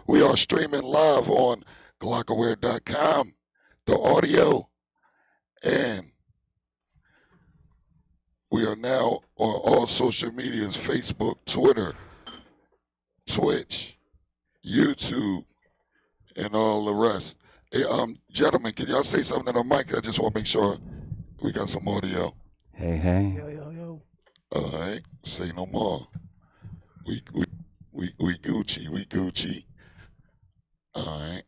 We are streaming live on Glocawear.com, the audio, and we are now on all social medias: Facebook, Twitter, Twitch, YouTube, and all the rest. Hey, gentlemen, can y'all say something to the mic? I just want to make sure we got some audio. Hey, hey. Yo, yo, yo. All right, say no more. We Gucci, we Gucci. All right.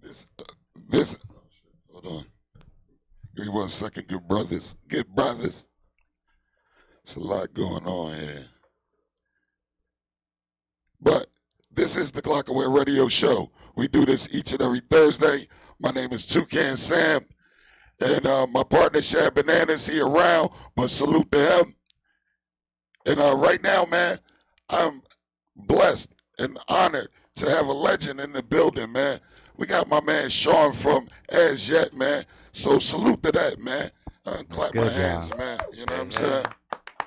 This. Hold on. Give me 1 second, good brothers. Good brothers. There's a lot going on here. But this is the Glocawear Radio Show. We do this each and every Thursday. My name is Tucan Shab, and my partner Shab Bananas, he around, but salute to him. And right now, man, I'm blessed and honored to have a legend in the building, man. We got my man Shawn from As Yet, man. So salute to that, man. Clap my hands, man. You know what I'm saying?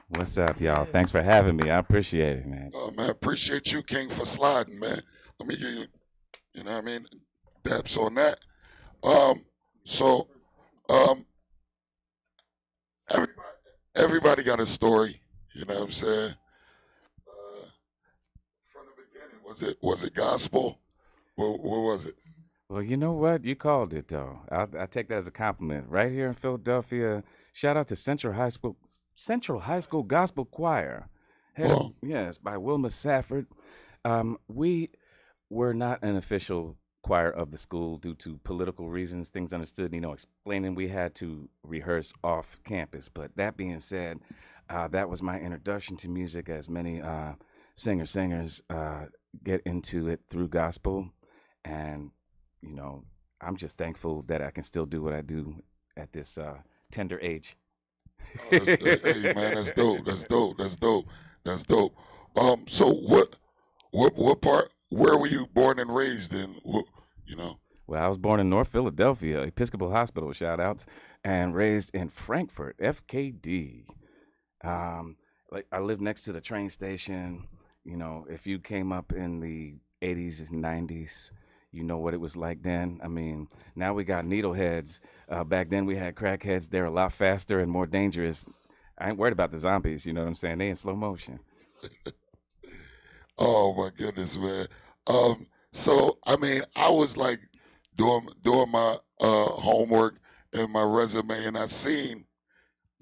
What's up, y'all? Thanks for having me. I appreciate it, man. Man, appreciate you, King, for sliding, man. Let me give you, you know what I mean, daps on that. Everybody got a story, you know what I'm saying? From the beginning, was it gospel? What was it? Well, you know what? You called it, though. I take that as a compliment. Right here in Philadelphia, shout out to Central High School Gospel Choir. Yes, by Wilma Safford. We were not an official choir of the school due to political reasons, things understood, explaining we had to rehearse off campus. But that being said, that was my introduction to music, as many singers get into it through gospel. And, I'm just thankful that I can still do what I do at this tender age. Hey, man, that's dope. So what part, where were you born and raised in, Well, I was born in North Philadelphia, Episcopal Hospital, shout outs, and raised in Frankfurt, FKD. I lived next to the train station. If you came up in the 80s and 90s, you know what it was like then. I mean, now we got needleheads. Back then we had crackheads. They're a lot faster and more dangerous. I ain't worried about the zombies, you know what I'm saying? They in slow motion. Oh my goodness, man. So I mean, I was like doing my homework and my resume, and I seen,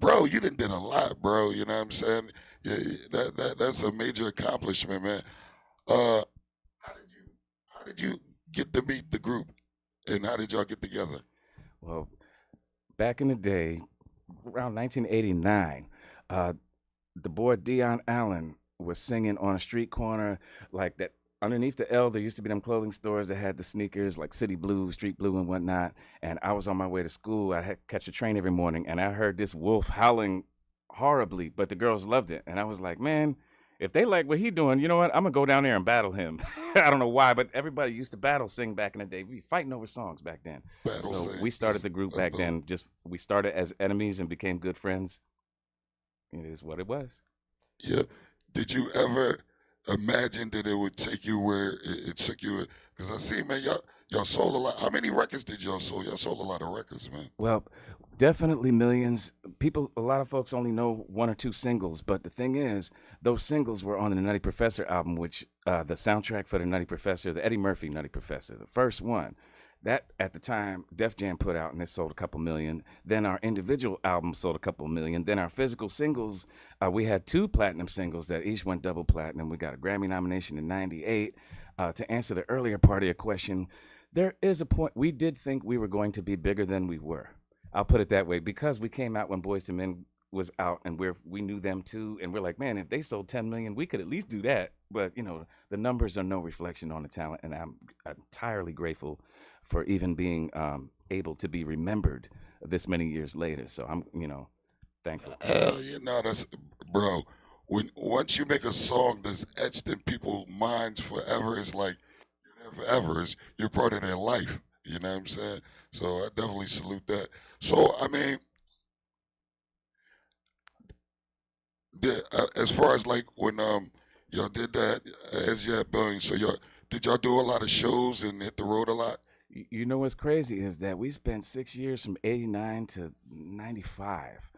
bro, you done did a lot, bro. You know what I'm saying? Yeah, that's a major accomplishment, man. How did you get to meet the group, and how did y'all get together? Well, back in the day, around 1989, the boy Dion Allen was singing on a street corner like that. Underneath the L, there used to be them clothing stores that had the sneakers like City Blue, Street Blue, and whatnot. And I was on my way to school. I had to catch a train every morning, and I heard this wolf howling horribly, but the girls loved it. And I was like, man, if they like what he doing, you know what? I'm gonna go down there and battle him. I don't know why, but everybody used to battle sing back in the day. We fighting over songs back then. We started the group back then. We started as enemies and became good friends. It is what it was. Yeah. Did you ever imagine that it would take you where it took you? Because I see, man, y'all sold a lot. How many records did y'all sold? Y'all sold a lot of records, man. Well, definitely millions. A lot of folks only know one or two singles, but the thing is, those singles were on the Nutty Professor album, which the soundtrack for the Nutty Professor, the Eddie Murphy Nutty Professor, the first one. That, at the time, Def Jam put out, and it sold a couple million. Then our individual albums sold a couple million. Then our physical singles, we had 2 platinum singles that each went double platinum. We got a Grammy nomination in '98. To answer the earlier part of your question, there is a point, we did think we were going to be bigger than we were. I'll put it that way, because we came out when Boyz II Men was out, and we knew them too, and we're like, man, if they sold 10 million, we could at least do that. But, the numbers are no reflection on the talent, and I'm entirely grateful for even being able to be remembered this many years later. So I'm, thankful. Hell, that's, bro, once you make a song that's etched in people's minds forever, it's like, forever, you're part of their life. You know what I'm saying? So I definitely salute that. So, I mean, as far as like when Y'all did that as yet, Billion. So y'all did y'all do a lot of shows and hit the road a lot? You know what's crazy is that we spent 6 years from '89 to '95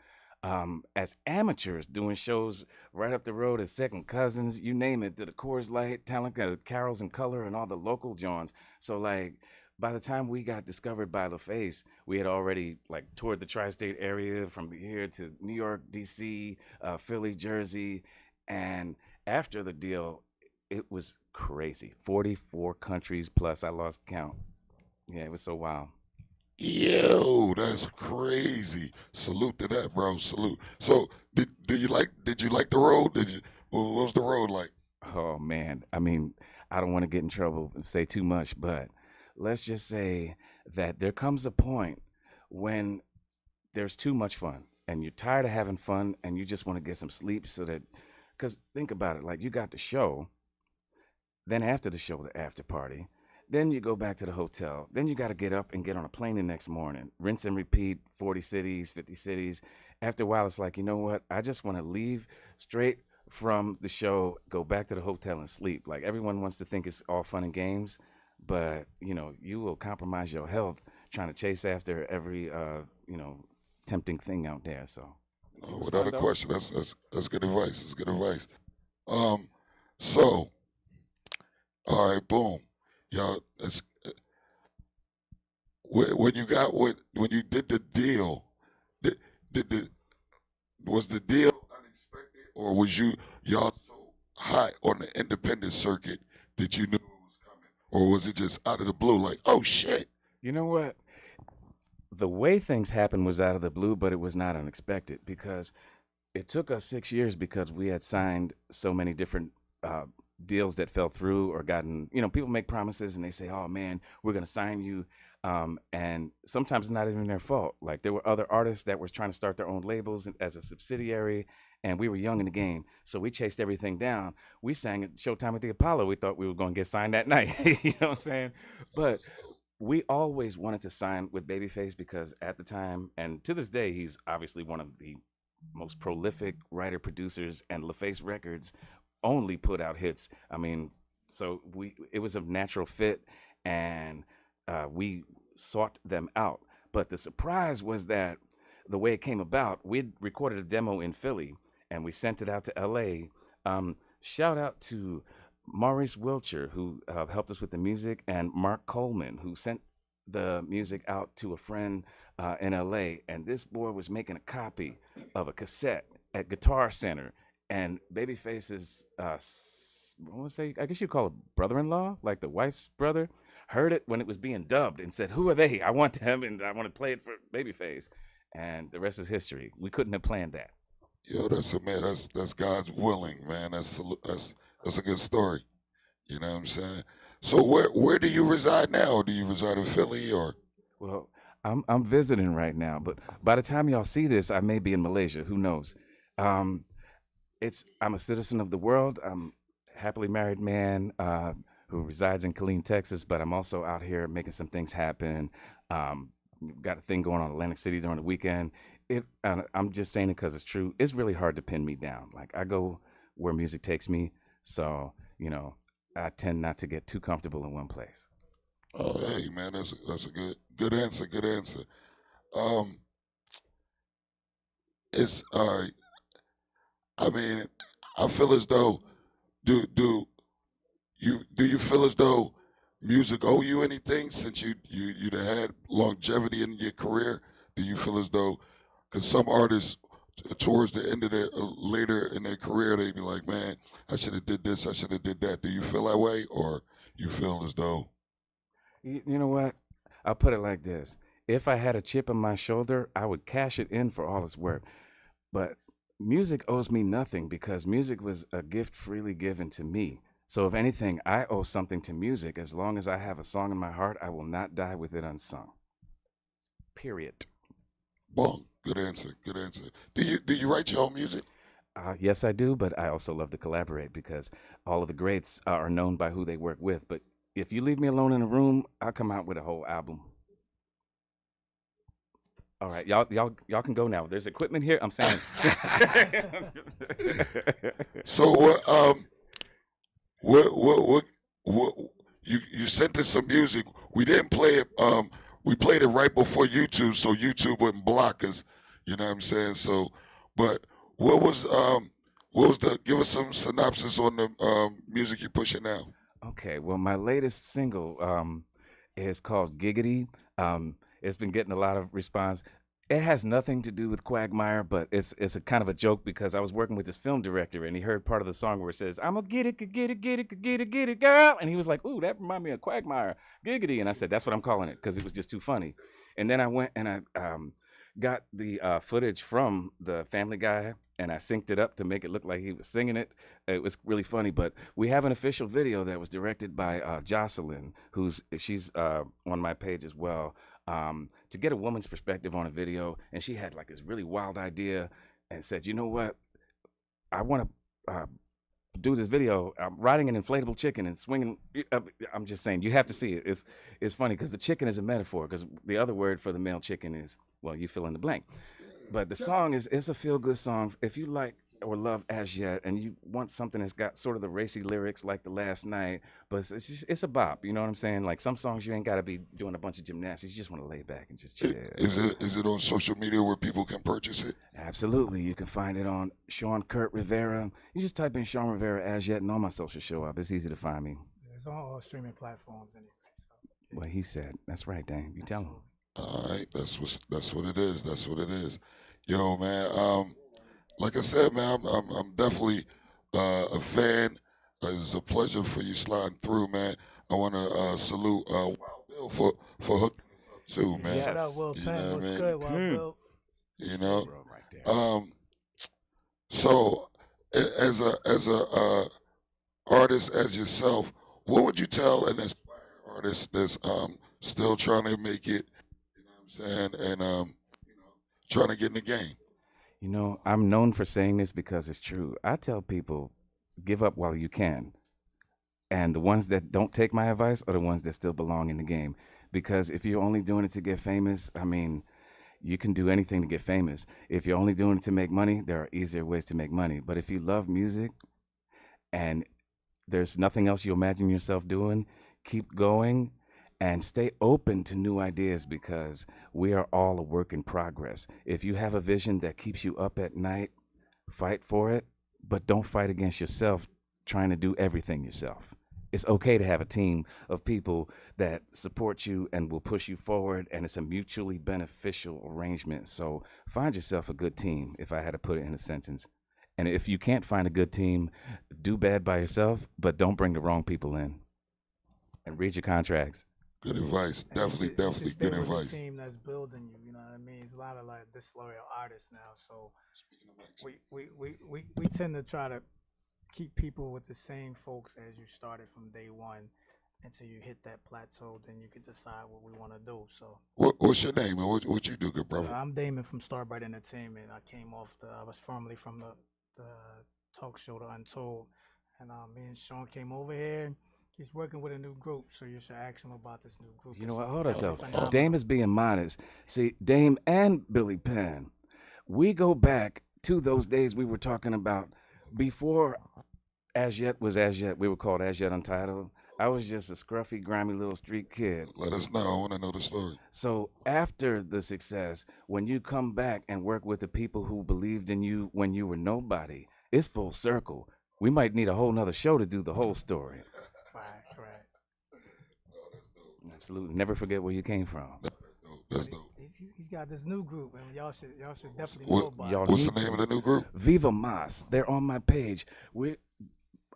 as amateurs doing shows right up the road as second cousins, you name it, to the Coors Light, Talent, Carols in Color, and all the local joints. So like, by the time we got discovered by LaFace, we had already like toured the tri-state area from here to New York, D.C., Philly, Jersey, and after the deal, it was crazy. 44 countries plus. I lost count. Yeah, it was so wild. Yo, that's crazy. Salute to that, bro. Salute. So did you like the road? Did you what was the road like? Oh man, I mean, I don't want to get in trouble and say too much, but let's just say that there comes a point when there's too much fun and you're tired of having fun and you just want to get some sleep so that, because think about it, like you got the show, then after the show, the after party. Then you go back to the hotel. Then you got to get up and get on a plane the next morning. Rinse and repeat 40 cities, 50 cities. After a while, it's like, you know what? I just want to leave straight from the show, go back to the hotel and sleep. Like everyone wants to think it's all fun and games, but you will compromise your health trying to chase after every, tempting thing out there. So it was Without fun a though. question, that's good advice. That's good advice. Um, so all right, boom, y'all. That's when you got when you did the deal. Did, did the was the deal unexpected, or was y'all so hot on the independent circuit that you knew it was coming, or was it just out of the blue, like, oh shit? You know what? The way things happened was out of the blue, but it was not unexpected because it took us 6 years because we had signed so many different uh, deals that fell through or gotten, people make promises and they say, oh man, we're going to sign you. And sometimes it's not even their fault. Like there were other artists that were trying to start their own labels as a subsidiary, and we were young in the game. So we chased everything down. We sang at Showtime at the Apollo. We thought we were going to get signed that night. You know what I'm saying? But we always wanted to sign with Babyface because at the time, and to this day, he's obviously one of the most prolific writer producers, and LaFace Records only put out hits. I mean, so it was a natural fit, and we sought them out. But the surprise was that the way it came about, we'd recorded a demo in Philly, and we sent it out to L.A. Shout out to Maurice Wilcher, who helped us with the music, and Mark Coleman, who sent the music out to a friend in LA. And this boy was making a copy of a cassette at Guitar Center. And Babyface's, I want to say, I guess you call it brother in law, like the wife's brother, heard it when it was being dubbed and said, who are they? I want them and I want to play it for Babyface. And the rest is history. We couldn't have planned that. Yo, that's a man. That's God's willing, man. That's a good story. You know what I'm saying? So where do you reside now? Do you reside in Philly or? Well, I'm visiting right now, but by the time y'all see this, I may be in Malaysia. Who knows? Um, I'm a citizen of the world. I'm a happily married man who resides in Killeen, Texas, but I'm also out here making some things happen. Um, got a thing going on in Atlantic City during the weekend. I'm just saying it because it's true. It's really hard to pin me down. Like I go where music takes me, so I tend not to get too comfortable in one place. Oh, hey, man, that's a good answer. Good answer. Um, it's all right. I mean, I feel as though do you feel as though music owe you anything since you'd had longevity in your career? Do you feel as though because some artists towards the end of their later in their career they be like, man, I should have did this, I should have did that. Do you feel that way, or you feel as though? You know what? I'll put it like this. If I had a chip on my shoulder, I would cash it in for all it's worth. But music owes me nothing because music was a gift freely given to me. So if anything, I owe something to music. As long as I have a song in my heart, I will not die with it unsung. Period. Bong. Good answer. Good answer. Do you write your own music? Yes, I do, but I also love to collaborate because all of the greats are known by who they work with. But if you leave me alone in a room, I'll come out with a whole album. All right, y'all can go now. There's equipment here. I'm saying. So what? what you sent us some music. We didn't play it. We played it right before YouTube, so YouTube wouldn't block us. You know what I'm saying? So, but what was what was the? Give us some synopsis on the music you're pushing now. Okay, well, my latest single is called Giggity. It's been getting a lot of response. It has nothing to do with Quagmire, but it's a kind of a joke because I was working with this film director and he heard part of the song where it says, "I'm gonna get it, get it, get it, get it, get it, girl," and he was like, "Ooh, that remind me of Quagmire, Giggity," and I said, "That's what I'm calling it," because it was just too funny. And then I went and I got the footage from the Family Guy and I synced it up to make it look like he was singing it. It was really funny, but we have an official video that was directed by Jocelyn, she's on my page as well. To get a woman's perspective on a video, and she had like this really wild idea, and said, "You know what? I want to do this video. I'm riding an inflatable chicken and swinging." I'm just saying, you have to see it. It's funny because the chicken is a metaphor. Because the other word for the male chicken is, well, you fill in the blank. But the song it's a feel good song. If you like or love As Yet and you want something that's got sort of the racy lyrics like the Last Night, but it's a bop. You know what I'm saying? Like some songs you ain't got to be doing a bunch of gymnastics. You just want to lay back and just chill. Is it on social media where people can purchase it? Absolutely. You can find it on Shawn Rivera. You just type in Shawn Rivera As Yet and all my socials show up. It's easy to find me. It's on all streaming platforms anyway. So, What he said. That's right, Dame. You tell him. All right, that's what it is. That's what it is. Yo, man. Like I said, man, I'm definitely a fan. It's a pleasure for you sliding through, man. I want to salute Wild Bill for hooking us up too, man. shout out Will You Penn. know what I What's mean? good, Wild Bill? You know, Bro, right there. so as a artist as yourself, what would you tell an aspiring artist that's still trying to make it? You know what I'm saying? And trying to get in the game. You know, I'm known for saying this because it's true. I tell people, give up while you can. And the ones that don't take my advice are the ones that still belong in the game. Because if you're only doing it to get famous, I mean, you can do anything to get famous. If you're only doing it to make money, there are easier ways to make money. But if you love music and there's nothing else you imagine yourself doing, keep going and stay open to new ideas because we are all a work in progress. If you have a vision that keeps you up at night, fight for it, but don't fight against yourself trying to do everything yourself. It's okay to have a team of people that support you and will push you forward, and it's a mutually beneficial arrangement. So find yourself a good team, if I had to put it in a sentence. And if you can't find a good team, do bad by yourself, but don't bring the wrong people in. And read your contracts. Good advice. Definitely, you definitely should stay good with advice. the team that's building you. You know what I mean? It's a lot of like disloyal artists now, so we tend to try to keep people with the same folks as you started from day one until you hit that plateau. Then you can decide what we want to do. So What's your name and what you do, good brother? I'm Damon from Starbright Entertainment. I was formerly from the talk show The Untold, and me and Shawn came over here. He's working with a new group, so you should ask him about this new group. You know It's what? Hold up, though. phenomenal. Dame is being modest. See, Dame and Billy Penn, we go back to those days we were talking about before As Yet was As Yet. We were called As Yet Untitled. I was just a scruffy, grimy little street kid. Let us know. I want to know the story. So after the success, when you come back and work with the people who believed in you when you were nobody, it's full circle. We might need a whole nother show to do the whole story. Right. Absolutely. Never forget where you came from. That's dope. He's got this new group, and y'all should definitely know about y'all it. What's the need name to. of the new group? Viva Mas. They're on my page.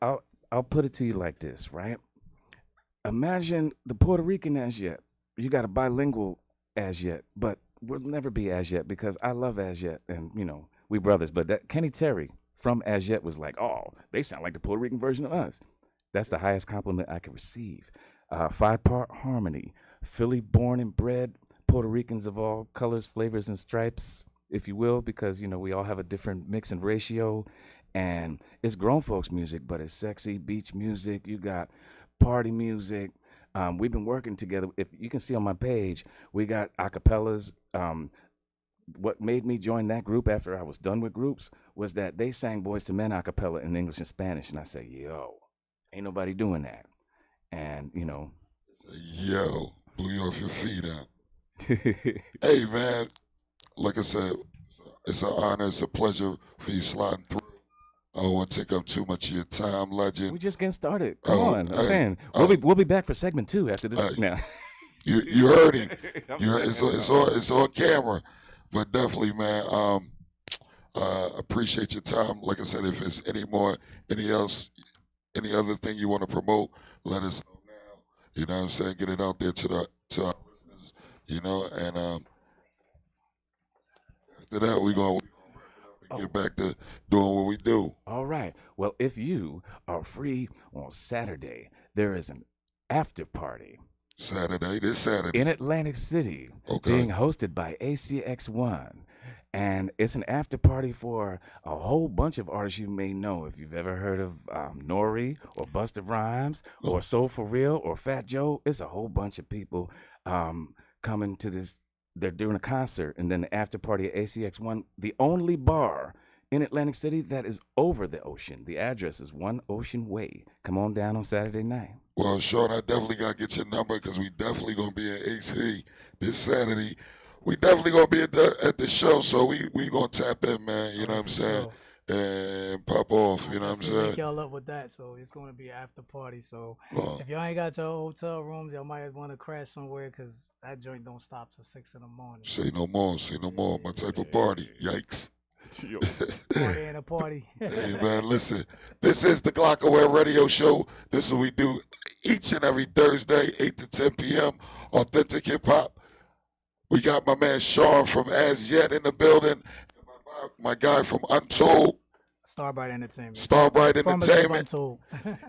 I'll put it to you like this, right? Imagine the Puerto Rican As Yet. You got a bilingual As Yet, but we'll never be As Yet because I love As Yet, and we brothers. But that Kenny Terry from As Yet was like, oh, they sound like the Puerto Rican version of us. That's the highest compliment I could receive. 5-part harmony, Philly born and bred, Puerto Ricans of all colors, flavors, and stripes, if you will, because we all have a different mix and ratio. And it's grown folks music, but it's sexy beach music. You got party music. We've been working together. If you can see on my page, we got acapellas. What made me join that group after I was done with groups was that they sang Boys to Men acapella in English and Spanish, and I said, yo, Ain't nobody doing that. And, you know. Yo, blew you off your feet out. Hey, man, like I said, it's an honor, it's a pleasure for you sliding through. I don't want to take up too much of your time, legend. We just getting started. Come on. I'm hey, saying we'll be back for segment 2 after this. Now. You heard him. It's on camera. But definitely, man, appreciate your time. Like I said, if there's any other thing you want to promote, let us know now. You know what I'm saying? Get it out there to our listeners, you know, and after that we're gonna get back to doing what we do. All right. Well, if you are free on Saturday, there is an after party. This Saturday. In Atlantic City, being hosted by ACX1. And it's an after party for a whole bunch of artists you may know. If you've ever heard of Nori or Busta Rhymes or Soul For Real or Fat Joe, it's a whole bunch of people coming to this. They're doing a concert, and then the after party at ACX1, the only bar in Atlantic City that is over the ocean. The address is 1 Ocean Way. Come on down on Saturday night. Well, Shawn, I definitely got to get your number because we definitely going to be at AC this Saturday. We definitely going to be at the show, so we going to tap in, man, you know what I'm saying, and pop off, you know what I'm saying. Link y'all up with that, so it's going to be an after party, so if y'all ain't got your hotel rooms, y'all might want to crash somewhere because that joint don't stop till 6 in the morning. Say no more, my type of party, yikes. Party and a party. Hey, man, listen, this is the Glocawear Radio Show. This is what we do each and every Thursday, 8 to 10 p.m., authentic hip-hop. We got my man Shawn from As Yet in the building, and my guy from Untold. Starbright Entertainment. Entertainment.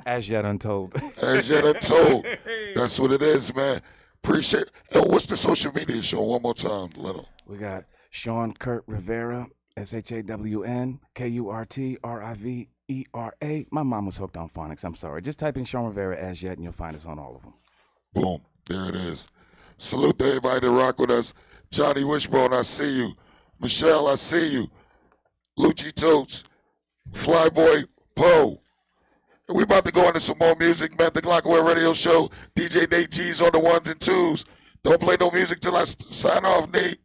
As Yet Untold. As Yet Untold. That's what it is, man. Appreciate it. And what's the social media show? One more time, little. We got Shawn Rivera, ShawnKurtrivera. My mom was hooked on phonics. I'm sorry. Just type in Shawn Rivera As Yet, and you'll find us on all of them. Boom. There it is. Salute to everybody that rock with us. Johnny Wishbone, I see you. Michelle, I see you. Lucci Totes, Flyboy Poe. We about to go into some more music, man. The Glocawear Radio Show. DJ Nate G's on the 1s and 2s. Don't play no music till I sign off, Nate.